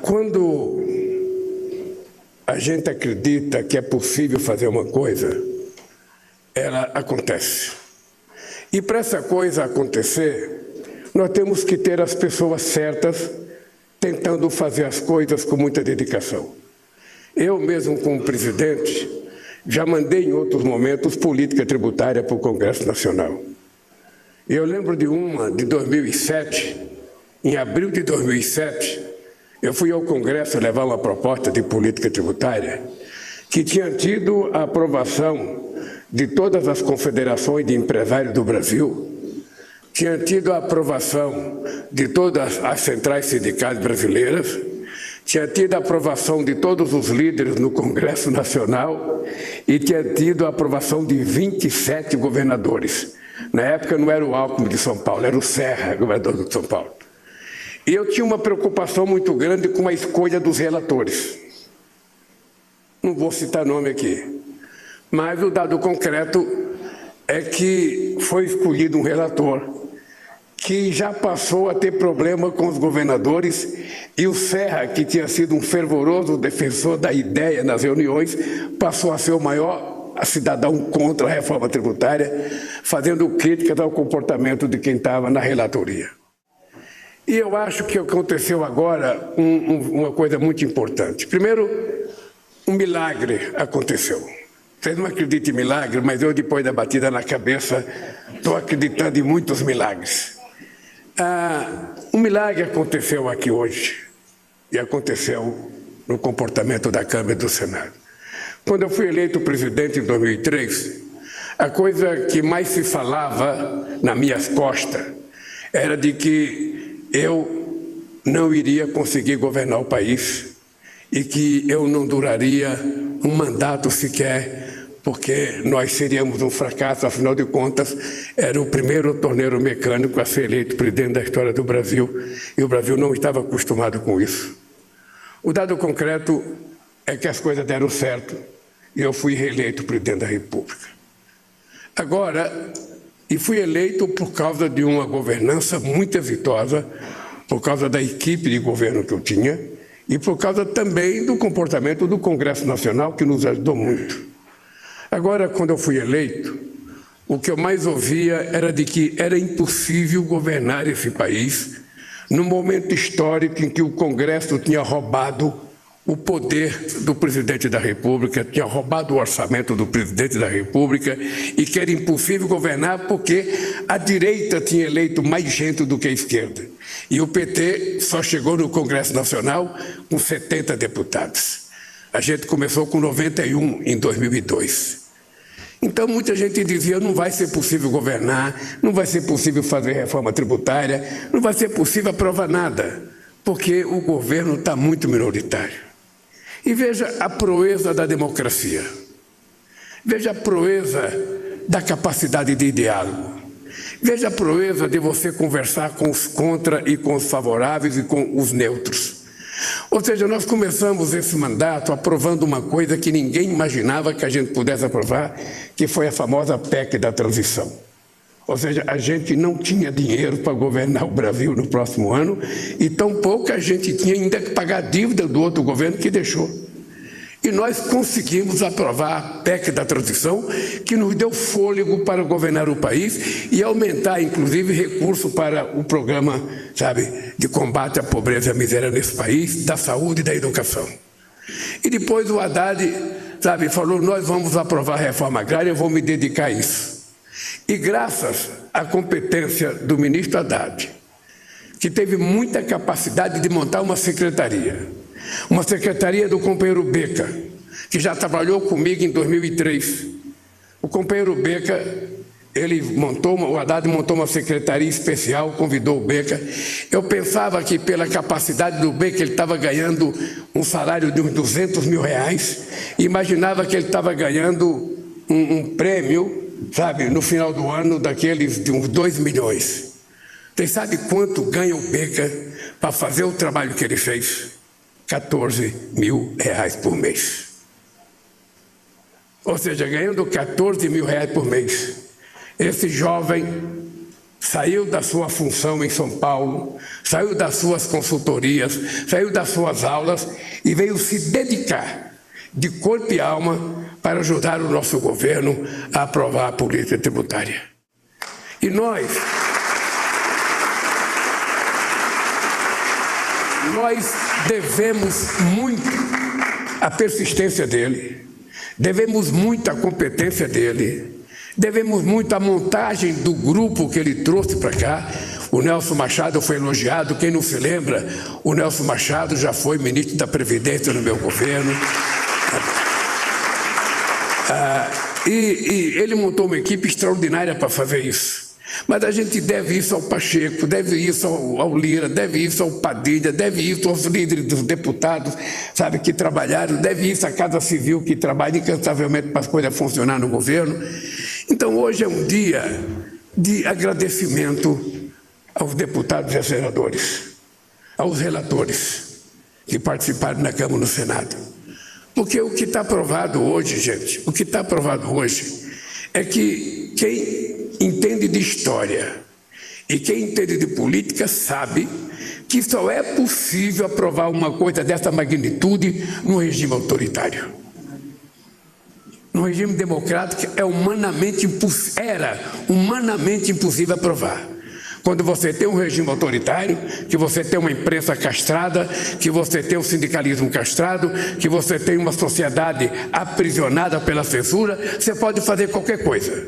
Quando a gente acredita que é possível fazer uma coisa, ela acontece. E para essa coisa acontecer, nós temos que ter as pessoas certas tentando fazer as coisas com muita dedicação. Eu mesmo, como presidente, já mandei em outros momentos política tributária para o Congresso Nacional. Eu lembro de uma de 2007, em abril de 2007, eu fui ao Congresso levar uma proposta de política tributária que tinha tido a aprovação de todas as confederações de empresários do Brasil, tinha tido a aprovação de todas as centrais sindicais brasileiras, tinha tido a aprovação de todos os líderes no Congresso Nacional e tinha tido a aprovação de 27 governadores. Na época não era o Alckmin de São Paulo, era o Serra, governador de São Paulo. E eu tinha uma preocupação muito grande com a escolha dos relatores. Não vou citar nome aqui, mas o dado concreto é que foi escolhido um relator que já passou a ter problema com os governadores, e o Serra, que tinha sido um fervoroso defensor da ideia nas reuniões, passou a ser o maior cidadão contra a reforma tributária, fazendo críticas ao comportamento de quem estava na relatoria. E eu acho que aconteceu agora uma coisa muito importante. Primeiro, um milagre aconteceu. Vocês não acreditam em milagre, mas eu, depois da batida na cabeça, estou acreditando em muitos milagres. Um milagre aconteceu aqui hoje, e aconteceu no comportamento da Câmara e do Senado. Quando eu fui eleito presidente em 2003, a coisa que mais se falava nas minhas costas era de que eu não iria conseguir governar o país e que eu não duraria um mandato sequer, porque nós seríamos um fracasso. Afinal de contas, era o primeiro torneiro mecânico a ser eleito presidente da história do Brasil, e o Brasil não estava acostumado com isso. O dado concreto é que as coisas deram certo e eu fui reeleito presidente da República. Agora, e fui eleito por causa de uma governança muito exitosa, por causa da equipe de governo que eu tinha e por causa também do comportamento do Congresso Nacional, que nos ajudou muito. Agora, quando eu fui eleito, o que eu mais ouvia era de que era impossível governar esse país num momento histórico em que o Congresso tinha roubado o poder do presidente da República, tinha roubado o orçamento do presidente da República e que era impossível governar porque a direita tinha eleito mais gente do que a esquerda. E o PT só chegou no Congresso Nacional com 70 deputados. A gente começou com 91 em 2002. Então muita gente dizia: não vai ser possível governar, não vai ser possível fazer reforma tributária, não vai ser possível aprovar nada, porque o governo está muito minoritário. E veja a proeza da democracia, veja a proeza da capacidade de diálogo, veja a proeza de você conversar com os contra e com os favoráveis e com os neutros. Ou seja, nós começamos esse mandato aprovando uma coisa que ninguém imaginava que a gente pudesse aprovar, que foi a famosa PEC da transição. Ou seja, a gente não tinha dinheiro para governar o Brasil no próximo ano e tampouco a gente tinha ainda que pagar a dívida do outro governo que deixou. E nós conseguimos aprovar a PEC da transição, que nos deu fôlego para governar o país e aumentar, inclusive, recursos para o programa, de combate à pobreza e à miséria nesse país, da saúde e da educação. E depois o Haddad, falou: nós vamos aprovar a reforma agrária, eu vou me dedicar a isso. E graças à competência do ministro Haddad, que teve muita capacidade de montar uma secretaria do companheiro Beca, que já trabalhou comigo em 2003. O companheiro Beca, o Haddad montou uma secretaria especial, convidou o Beca. Eu pensava que pela capacidade do Beca ele estava ganhando um salário de uns R$200 mil, e imaginava que ele estava ganhando um prêmio, no final do ano, daqueles de uns 2 milhões. Vocês sabem quanto ganha o Beca para fazer o trabalho que ele fez? R$14 mil por mês. Ou seja, ganhando R$14 mil por mês, esse jovem, saiu da sua função em São Paulo, saiu das suas consultorias, saiu das suas aulas e veio se dedicar de corpo e alma para ajudar o nosso governo a aprovar a política tributária. E nós devemos muito à persistência dele, devemos muito à competência dele, devemos muito à montagem do grupo que ele trouxe para cá. O Nelson Machado foi elogiado, quem não se lembra, o Nelson Machado já foi ministro da Previdência no meu governo. E ele montou uma equipe extraordinária para fazer isso. Mas a gente deve isso ao Pacheco, deve isso ao Lira, deve isso ao Padilha, deve isso aos líderes dos deputados, sabe, que trabalharam, deve isso à Casa Civil, que trabalha incansavelmente para as coisas funcionar no governo. Então hoje é um dia de agradecimento aos deputados e senadores, aos relatores que participaram na Câmara e no Senado. Porque o que está aprovado hoje, gente, o que está aprovado hoje é que quem entende de história e quem entende de política sabe que só é possível aprovar uma coisa dessa magnitude num regime autoritário. No regime democrático era humanamente impossível aprovar. Quando você tem um regime autoritário, que você tem uma imprensa castrada, que você tem um sindicalismo castrado, que você tem uma sociedade aprisionada pela censura, você pode fazer qualquer coisa.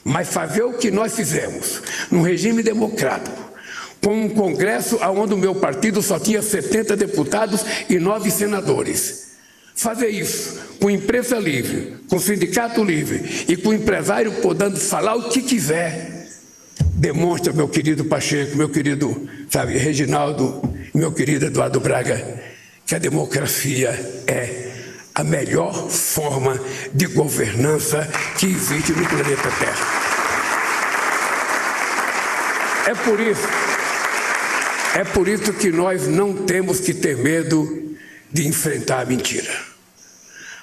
Mas fazer o que nós fizemos, num regime democrático, com um Congresso onde o meu partido só tinha 70 deputados e 9 senadores. Fazer isso com imprensa livre, com sindicato livre e com empresário podendo falar o que quiser, demonstra, meu querido Pacheco, meu querido, sabe, Reginaldo, meu querido Eduardo Braga, que a democracia é a melhor forma de governança que existe no planeta Terra. É por isso que nós não temos que ter medo de enfrentar a mentira.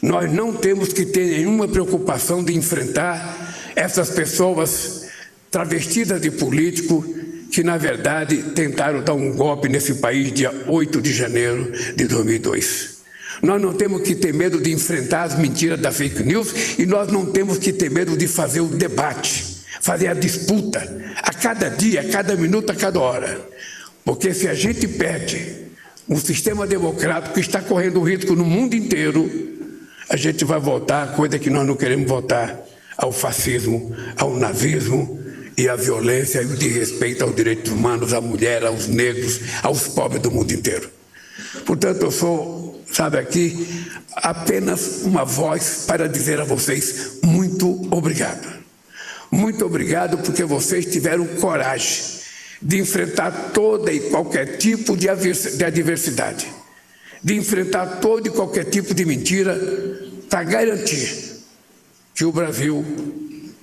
Nós não temos que ter nenhuma preocupação de enfrentar essas pessoas travestidas de político que, na verdade, tentaram dar um golpe nesse país dia 8 de janeiro de 2002. Nós não temos que ter medo de enfrentar as mentiras da fake news e nós não temos que ter medo de fazer o debate, fazer a disputa, a cada dia, a cada minuto, a cada hora. Porque se a gente perde um sistema democrático que está correndo risco no mundo inteiro, a gente vai voltar a coisa que nós não queremos voltar, ao fascismo, ao nazismo e à violência e o desrespeito aos direitos humanos, à mulher, aos negros, aos pobres do mundo inteiro. Portanto, eu sou, sabe, aqui apenas uma voz para dizer a vocês muito obrigado. Muito obrigado porque vocês tiveram coragem de enfrentar toda e qualquer tipo de adversidade, de enfrentar todo e qualquer tipo de mentira para garantir que o Brasil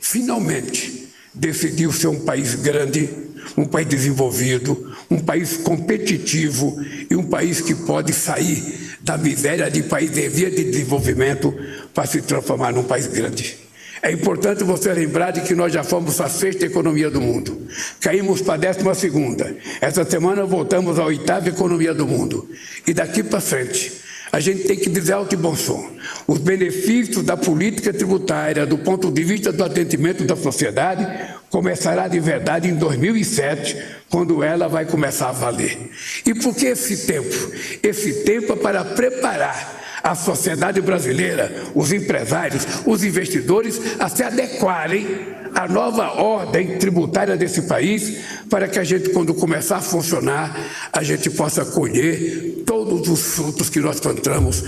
finalmente decidiu ser um país grande, um país desenvolvido, um país competitivo e um país que pode sair da miséria de país em via de desenvolvimento para se transformar num país grande. É importante você lembrar de que nós já fomos a 6ª economia do mundo. Caímos para a 12ª. Essa semana voltamos à 8ª economia do mundo. E daqui para frente, a gente tem que dizer alto e bom som. Os benefícios da política tributária, do ponto de vista do atendimento da sociedade, começará de verdade em 2007, quando ela vai começar a valer. E por que esse tempo? Esse tempo é para preparar a sociedade brasileira, os empresários, os investidores a se adequarem à nova ordem tributária desse país, para que a gente, quando começar a funcionar, a gente possa colher todos os frutos que nós plantamos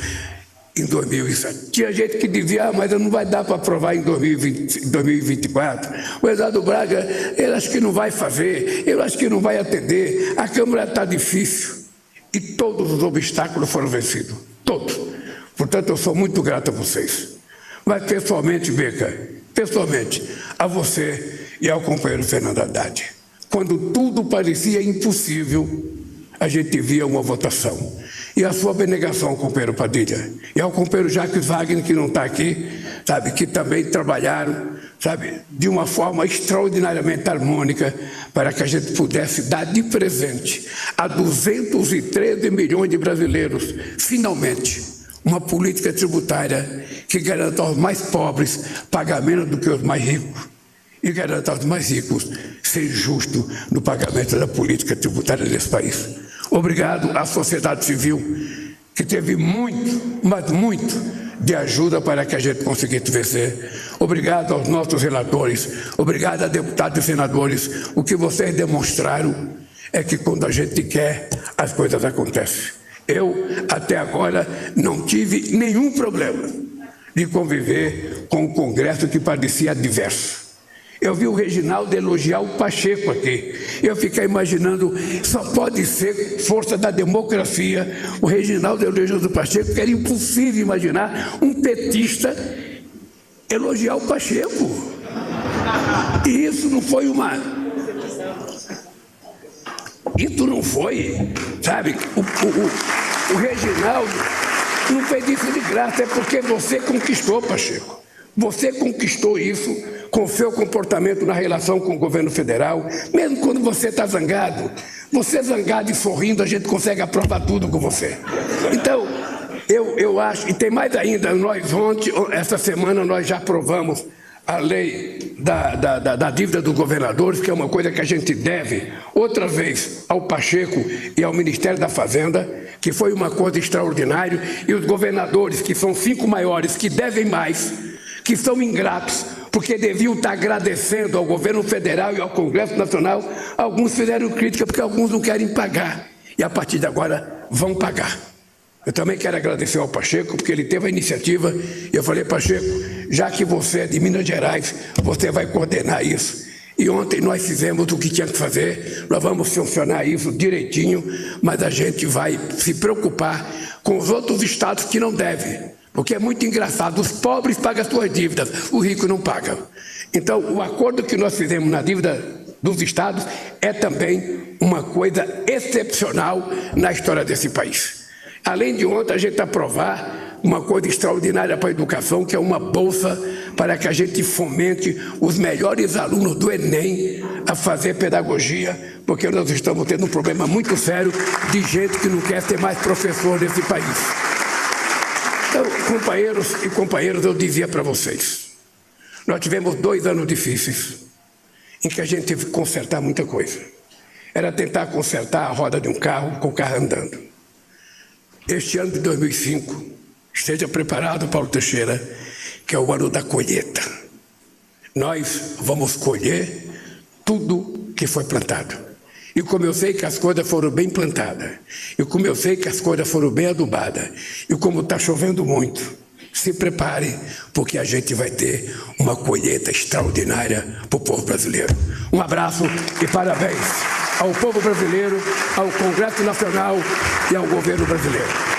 em 2007. Tinha gente que dizia, mas não vai dar para aprovar em 2024. O Eduardo Braga, ele acha que não vai fazer, ele acha que não vai atender, a Câmara está difícil. E todos os obstáculos foram vencidos, todos. Portanto, eu sou muito grato a vocês. Mas pessoalmente, Beca, pessoalmente, a você e ao companheiro Fernando Haddad, quando tudo parecia impossível, a gente via uma votação. E a sua abnegação, companheiro Padilha, e ao companheiro Jacques Wagner, que não está aqui, sabe, que também trabalharam, sabe, de uma forma extraordinariamente harmônica, para que a gente pudesse dar de presente a 213 milhões de brasileiros, finalmente, uma política tributária que garanta aos mais pobres pagar menos do que os mais ricos e garanta aos mais ricos ser justo no pagamento da política tributária desse país. Obrigado à sociedade civil, que teve muito, mas muito, de ajuda para que a gente conseguisse vencer. Obrigado aos nossos relatores, obrigado a deputados e senadores. O que vocês demonstraram é que quando a gente quer, as coisas acontecem. Eu, até agora, não tive nenhum problema de conviver com um Congresso que parecia adverso. Eu vi o Reginaldo elogiar o Pacheco aqui. Eu fiquei imaginando, só pode ser força da democracia. O Reginaldo elogiando o Pacheco, que era impossível imaginar um petista elogiar o Pacheco. E isso não foi Isso não foi, sabe? O Reginaldo não fez isso de graça, é porque você conquistou, Pacheco. Você conquistou isso com o seu comportamento na relação com o governo federal, mesmo quando você está zangado. Você zangado e sorrindo, a gente consegue aprovar tudo com você. Então, eu acho, e tem mais ainda, essa semana nós já aprovamos a lei da dívida dos governadores, que é uma coisa que a gente deve, outra vez, ao Pacheco e ao Ministério da Fazenda, que foi uma coisa extraordinária, e os governadores, que são 5 maiores, que devem mais, que são ingratos, porque deviam estar agradecendo ao governo federal e ao Congresso Nacional. Alguns fizeram crítica porque alguns não querem pagar, e a partir de agora vão pagar. Eu também quero agradecer ao Pacheco, porque ele teve a iniciativa, e eu falei: Pacheco, já que você é de Minas Gerais, você vai coordenar isso. E ontem nós fizemos o que tinha que fazer, nós vamos funcionar isso direitinho, mas a gente vai se preocupar com os outros estados que não devem. Porque é muito engraçado, os pobres pagam as suas dívidas, o rico não paga. Então, o acordo que nós fizemos na dívida dos estados é também uma coisa excepcional na história desse país. Além de ontem, a gente aprovar uma coisa extraordinária para a educação, que é uma bolsa para que a gente fomente os melhores alunos do Enem a fazer pedagogia, porque nós estamos tendo um problema muito sério de gente que não quer ser mais professor nesse país. Então, companheiros e companheiras, eu dizia para vocês, nós tivemos 2 anos difíceis, em que a gente teve que consertar muita coisa. Era tentar consertar a roda de um carro com o carro andando. Este ano de 2005, esteja preparado, Paulo Teixeira, que é o ano da colheita. Nós vamos colher tudo que foi plantado. E como eu sei que as coisas foram bem plantadas, e como eu sei que as coisas foram bem adubadas, e como está chovendo muito, se prepare, porque a gente vai ter uma colheita extraordinária para o povo brasileiro. Um abraço e parabéns ao povo brasileiro, ao Congresso Nacional e ao governo brasileiro.